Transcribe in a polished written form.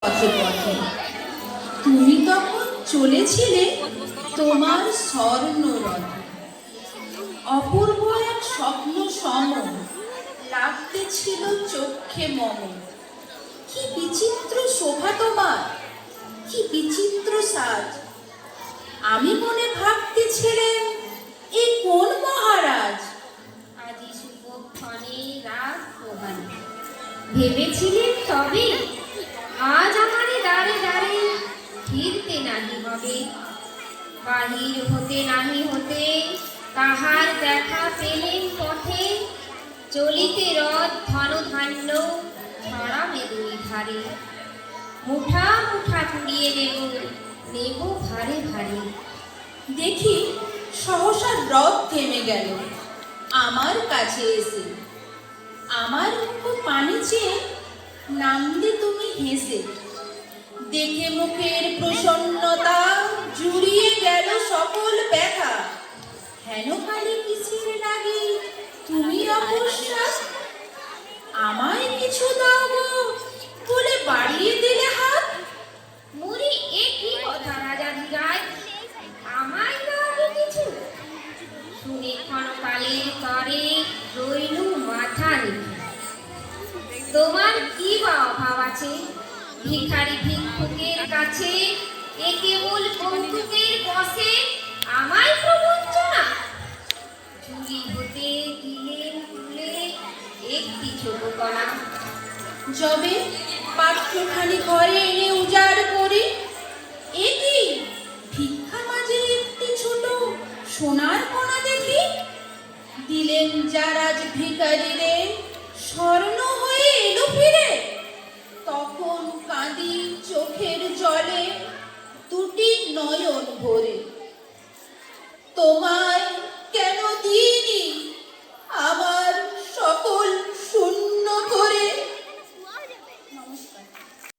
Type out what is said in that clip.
পথে পথে তুমি তখন চলেছিলে তোমার স্বর্ণরথে। অপূর্ব এক স্বপ্ন সম লাগতেছিল চক্ষে মম। কি বিচিত্র শোভা তোমার, কি বিচিত্র সাজ। আমি মনে ভাবতেছিলেন এ কোন মহারাজ। আজি শুভক্ষণে রাত প্রভাত ভেবেছিলেন তবে আজ আমারে দাঁড়ে দাঁড়ে ফিরতে নাহি হবে। বাহির হতে নাহি হতে তাহার দেখা পেলেন পথে। চলিতে রথ ধন ধান্য ছড়াবে দুই ধারে। মুঠা মুঠা কুড়িয়ে নেব নেব ভারে ভারে। দেখি সহসা রথ থেমে গেল আমার কাছে এসে। আমার মুখ পানি চেয়ে নামলে তুমি হেসে। দেখে মুখের প্রসন্নতা জুড়িয়ে গেল সকল ব্যথা। হেন কালে কিসের লাগে তুমি অকস্মাৎ। আমায় কিছু দাও গো বলে বাড়িয়ে দিলে হাত। মুড়ি এ কি কথা রাজাধিরাজ, আমায় দাও কিছু। শুনে ক্ষণকালের তরে রইলু মাথা রেখে। তোমার কি বা অভাব আছে ভিখারি ভিক্ষুকের কাছে? এ কেবল কৌতুকের বসে আমায় প্রবঞ্চনা। ঝুলি হতে দিলেন তুলে একটি ছোট কণা। যবে পাত্রখানি ঘরে এনে উজাড় করি, এ কি ভিক্ষা মাঝে একটি ছোট সোনার কণা দেখি। দিলেন যারাজ ভিখারিরে স্বর্ণ হয়ে এলো ফিরে। তখন কাঁদি চোখের জলে দুটি নয়ন ভরে। তোমার